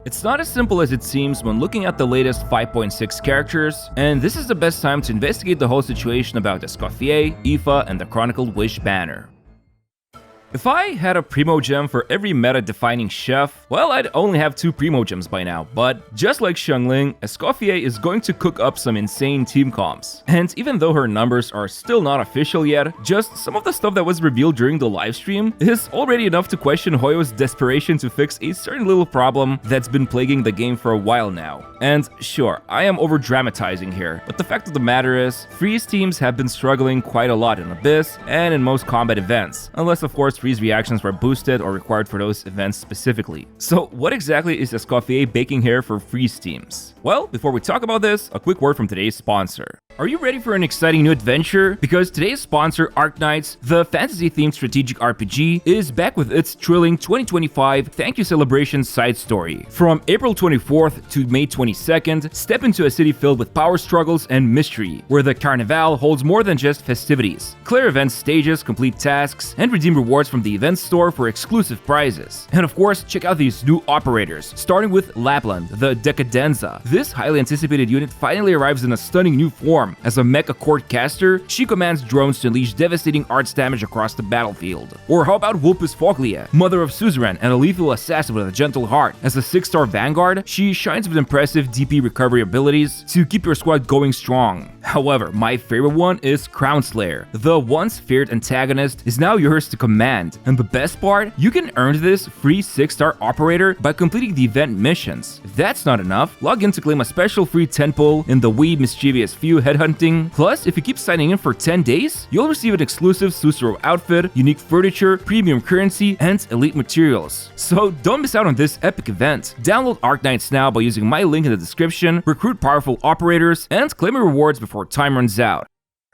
It's not as simple as it seems when looking at the latest 5.6 characters, and this is the best time to investigate the whole situation about Escoffier, Aoife, and the Chronicled Wish banner. If I had a Primo Gem for every meta-defining chef, well, I'd only have 2 Primo Gems by now, but just like Xiangling, Escoffier is going to cook up some insane team comps. And even though her numbers are still not official yet, just some of the stuff that was revealed during the livestream is already enough to question Hoyo's desperation to fix a certain little problem that's been plaguing the game for a while now. And sure, I am over-dramatizing here, but the fact of the matter is, Freeze teams have been struggling quite a lot in Abyss and in most combat events, unless of course Freeze reactions were boosted or required for those events specifically. So what exactly is Escoffier baking here for Freeze teams? Well, before we talk about this, a quick word from today's sponsor. Are you ready for an exciting new adventure? Because today's sponsor, Arknights, the fantasy-themed strategic RPG, is back with its thrilling 2025 Thank You Celebration side story. From April 24th to May 22nd, step into a city filled with power struggles and mystery, where the Carnival holds more than just festivities. Clear event stages, complete tasks, and redeem rewards from the event store for exclusive prizes. And of course, check out these new operators, starting with Lapland, the Decadenza. This highly anticipated unit finally arrives in a stunning new form. As a mecha court caster, she commands drones to unleash devastating arts damage across the battlefield. Or how about Vulpes Foglia, mother of suzerain and a lethal assassin with a gentle heart. As a 6-star vanguard, she shines with impressive DP recovery abilities to keep your squad going strong. However, my favorite one is Crown Slayer. The once feared antagonist is now yours to command. And the best part, you can earn this free 6-star operator by completing the event missions. If that's not enough, log in to claim a special free 10 pull in the Wee Mischievous Few headhunting. Plus, if you keep signing in for 10 days, you'll receive an exclusive Susuro outfit, unique furniture, premium currency, and elite materials. So don't miss out on this epic event. Download Arknights now by using my link in the description, recruit powerful operators, and claim your rewards before time runs out.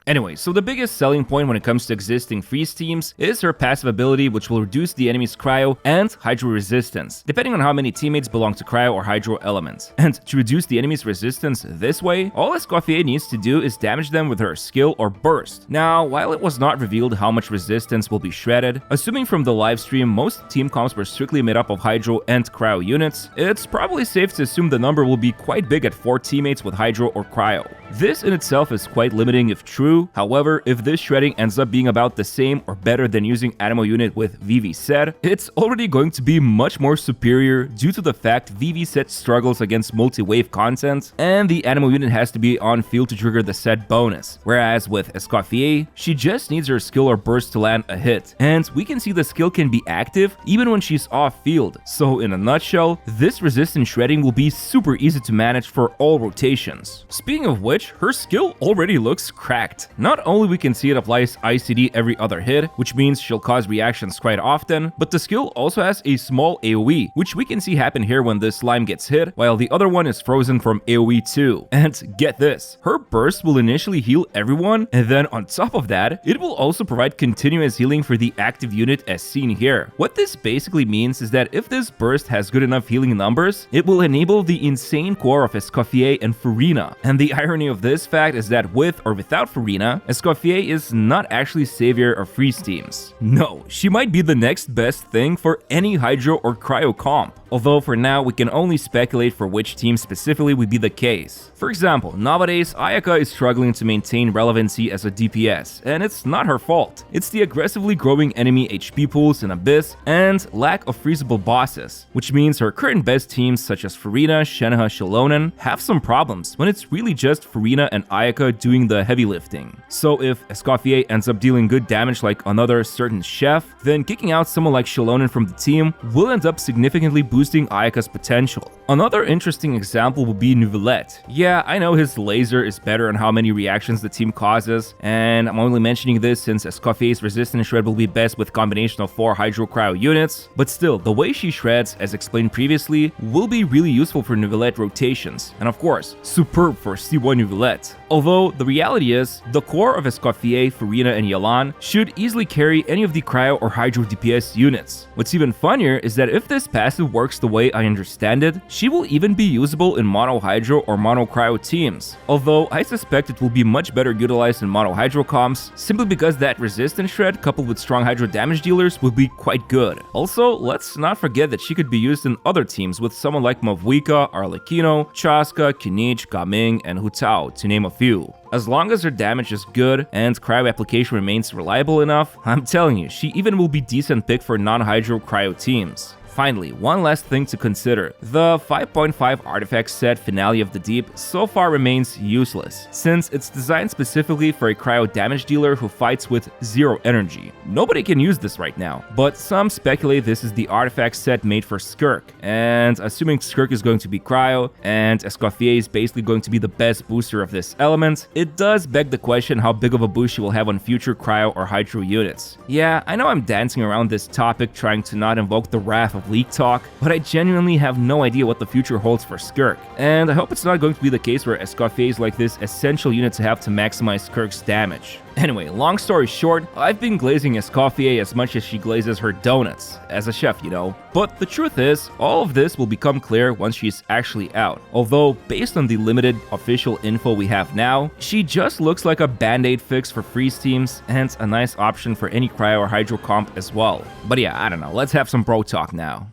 Anyway, so the biggest selling point when it comes to existing Freeze teams is her passive ability, which will reduce the enemy's Cryo and Hydro resistance, depending on how many teammates belong to Cryo or Hydro elements. And to reduce the enemy's resistance this way, all Escoffier needs to do is damage them with her skill or burst. Now, while it was not revealed how much resistance will be shredded, assuming from the livestream most team comps were strictly made up of Hydro and Cryo units, it's probably safe to assume the number will be quite big at 4 teammates with Hydro or Cryo. This in itself is quite limiting if true. However, if this shredding ends up being about the same or better than using Animo unit with VV set, it's already going to be much more superior due to the fact VV set struggles against multi-wave content, and the Animo unit has to be on field to trigger the set bonus. Whereas with Escoffier, she just needs her skill or burst to land a hit, and we can see the skill can be active even when she's off field. So in a nutshell, this resistant shredding will be super easy to manage for all rotations. Speaking of which, her skill already looks cracked. Not only we can see it applies ICD every other hit, which means she'll cause reactions quite often, but the skill also has a small AoE, which we can see happen here when this slime gets hit, while the other one is frozen from AoE too. And get this, her burst will initially heal everyone, and then on top of that, it will also provide continuous healing for the active unit as seen here. What this basically means is that if this burst has good enough healing numbers, it will enable the insane core of Escoffier and Furina. And the irony of this fact is that with or without Furina, Escoffier is not actually savior of Freeze teams. No, she might be the next best thing for any Hydro or Cryo comp. Although for now, we can only speculate for which team specifically would be the case. For example, nowadays, Ayaka is struggling to maintain relevancy as a DPS, and it's not her fault. It's the aggressively growing enemy HP pools in Abyss and lack of freezable bosses, which means her current best teams such as Furina, Shenhe, Shilonen have some problems when it's really just Furina and Ayaka doing the heavy lifting. So if Escoffier ends up dealing good damage like another certain chef, then kicking out someone like Shilonen from the team will end up significantly boosting Ayaka's potential. Another interesting example would be Neuvillette. Yeah, I know his laser is better on how many reactions the team causes, and I'm only mentioning this since Escoffier's resistance shred will be best with combination of 4 Hydro Cryo units, but still, the way she shreds, as explained previously, will be really useful for Neuvillette rotations, and of course, superb for C1 Neuvillette. Although, the reality is, the core of Escoffier, Furina, and Yelan should easily carry any of the Cryo or Hydro DPS units. What's even funnier is that if this passive works the way I understand it, she will even be usable in Mono Hydro or Mono Cryo teams, although I suspect it will be much better utilized in Mono Hydro comps, simply because that resistance shred coupled with strong Hydro damage dealers would be quite good. Also, let's not forget that she could be used in other teams with someone like Mavwika, Arlecchino, Chaska, Kinich, Gaming, and Hu Tao, to name a few. As long as her damage is good and cryo application remains reliable enough, I'm telling you, she even will be decent pick for non-hydro cryo teams. Finally, one last thing to consider. The 5.5 artifact set Finale of the Deep so far remains useless, since it's designed specifically for a cryo damage dealer who fights with 0 energy. Nobody can use this right now, but some speculate this is the artifact set made for Skirk, and assuming Skirk is going to be cryo, and Escoffier is basically going to be the best booster of this element, it does beg the question how big of a boost she will have on future cryo or hydro units. Yeah, I know I'm dancing around this topic trying to not invoke the wrath of leak talk, but I genuinely have no idea what the future holds for Skirk, and I hope it's not going to be the case where Escoffier is like this essential unit to have to maximize Skirk's damage. Anyway, long story short, I've been glazing Escoffier as much as she glazes her donuts, as a chef, you know. But the truth is, all of this will become clear once she's actually out. Although, based on the limited official info we have now, she just looks like a band-aid fix for freeze teams, and a nice option for any cryo or hydro comp as well. But yeah, I don't know, let's have some bro talk now.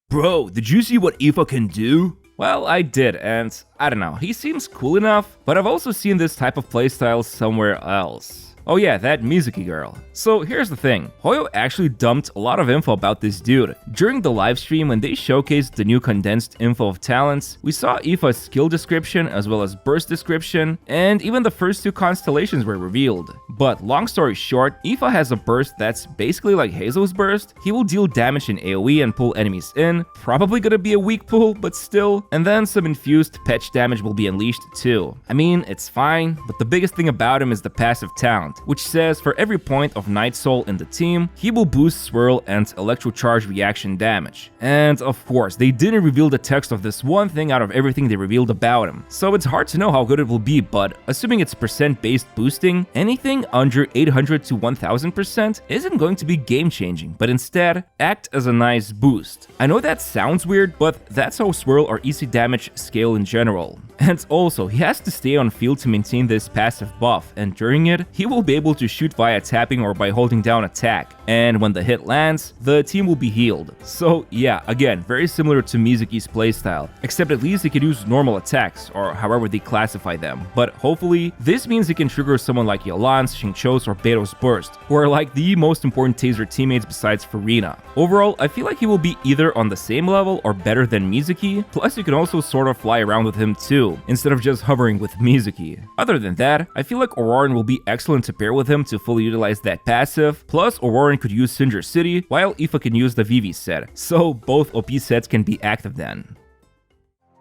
Bro, did you see what Aoife can do? Well, I did, and I don't know, he seems cool enough, but I've also seen this type of playstyle somewhere else. Oh yeah, that Mizuki girl. So here's the thing, Hoyo actually dumped a lot of info about this dude. During the livestream when they showcased the new condensed info of talents, we saw Aoife's skill description as well as burst description, and even the first 2 constellations were revealed. But long story short, Aoife has a burst that's basically like Hazo's burst. He will deal damage in AoE and pull enemies in, probably gonna be a weak pull, but still, and then some infused patch damage will be unleashed too. I mean, it's fine, but the biggest thing about him is the passive talent, which says for every point of Night Soul in the team, he will boost Swirl and Electrocharge reaction damage. And of course, they didn't reveal the text of this one thing out of everything they revealed about him, so it's hard to know how good it will be, but assuming it's percent-based boosting, anything under 800 to 1000% isn't going to be game-changing, but instead, act as a nice boost. I know that sounds weird, but that's how Swirl or EC damage scale in general. And also, he has to stay on field to maintain this passive buff, and during it, he will be able to shoot via tapping or by holding down attack, and when the hit lands, the team will be healed. So yeah, again, very similar to Mizuki's playstyle, except at least he can use normal attacks, or however they classify them. But hopefully, this means he can trigger someone like Yelan's, Xingqiu's, or Beto's burst, who are like the most important taser teammates besides Furina. Overall, I feel like he will be either on the same level or better than Mizuki, plus you can also sort of fly around with him too, instead of just hovering with Mizuki. Other than that, I feel like Auroran will be excellent to pair with him to fully utilize that passive, plus Auroran could use Cinder City, while Aoife can use the Vivi set, so both OP sets can be active then.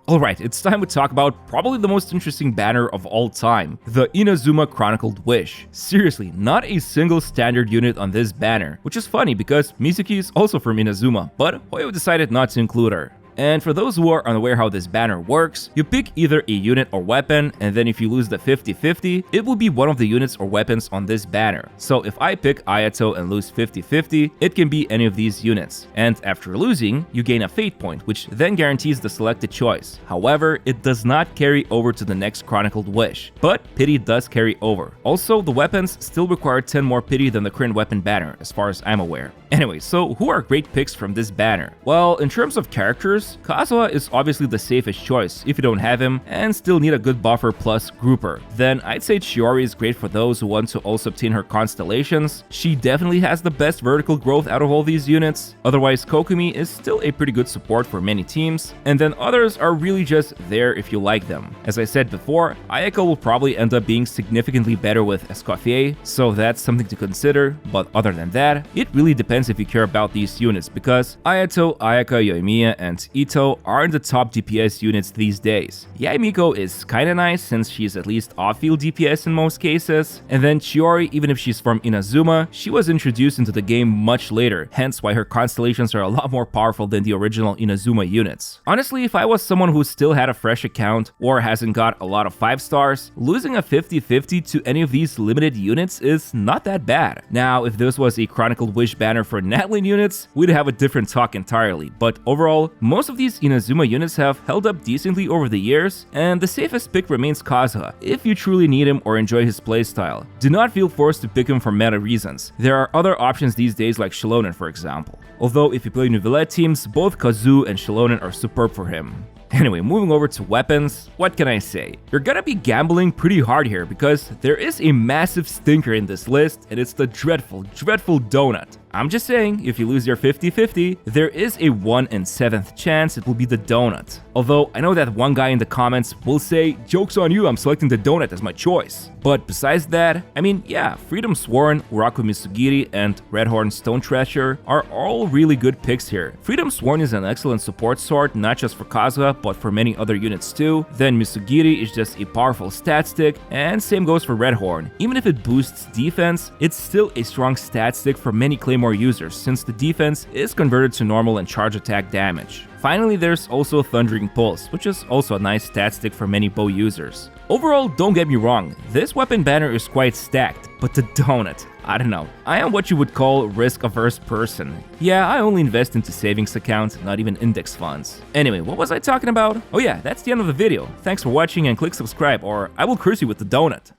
Alright, it's time to talk about probably the most interesting banner of all time, the Inazuma Chronicled Wish. Seriously, not a single standard unit on this banner, which is funny because Mizuki is also from Inazuma, but Hoyo decided not to include her. And for those who are unaware how this banner works, you pick either a unit or weapon, and then if you lose the 50-50, it will be one of the units or weapons on this banner. So if I pick Ayato and lose 50-50, it can be any of these units. And after losing, you gain a fate point, which then guarantees the selected choice. However, it does not carry over to the next Chronicled Wish, but pity does carry over. Also, the weapons still require 10 more pity than the current weapon banner, as far as I'm aware. Anyway, so who are great picks from this banner? Well, in terms of characters, Kazuha is obviously the safest choice if you don't have him and still need a good buffer plus grouper. Then I'd say Chiori is great for those who want to also obtain her constellations. She definitely has the best vertical growth out of all these units. Otherwise, Kokumi is still a pretty good support for many teams, and then others are really just there if you like them. As I said before, Ayaka will probably end up being significantly better with Escoffier, so that's something to consider, but other than that, it really depends depends if you care about these units, because Ayato, Ayaka, Yoimiya, and Ito aren't the top DPS units these days. Yaimiko is kinda nice since she's at least off-field DPS in most cases, and then Chiori, even if she's from Inazuma, she was introduced into the game much later, hence why her constellations are a lot more powerful than the original Inazuma units. Honestly, if I was someone who still had a fresh account or hasn't got a lot of 5 stars, losing a 50-50 to any of these limited units is not that bad. Now, if this was a Chronicled Wish banner for Natlin units, we'd have a different talk entirely, but overall, most of these Inazuma units have held up decently over the years, and the safest pick remains Kazuha, if you truly need him or enjoy his playstyle. Do not feel forced to pick him for meta reasons. There are other options these days like Shilonen, for example. Although if you play Nouvellette teams, both Kazu and Shilonen are superb for him. Anyway, moving over to weapons, what can I say? You're gonna be gambling pretty hard here because there is a massive stinker in this list, and it's the dreadful, dreadful donut. I'm just saying, if you lose your 50-50, there is a 1 in 7th chance it will be the donut. Although, I know that one guy in the comments will say, "Joke's on you, I'm selecting the donut as my choice." But besides that, I mean, yeah, Freedom Sworn, Uraku Misugiri, and Redhorn Stone Treasure are all really good picks here. Freedom Sworn is an excellent support sword, not just for Kazuha, but for many other units too. Then Misugiri is just a powerful stat stick, and same goes for Redhorn. Even if it boosts defense, it's still a strong stat stick for many Claymore users, since the defense is converted to normal and charge attack damage. Finally, there's also Thundering Pulse, which is also a nice stat stick for many bow users. Overall, don't get me wrong, this weapon banner is quite stacked, but the donut, I don't know. I am what you would call a risk-averse person. Yeah, I only invest into savings accounts, not even index funds. Anyway, what was I talking about? Oh yeah, that's the end of the video. Thanks for watching and click subscribe, or I will curse you with the donut.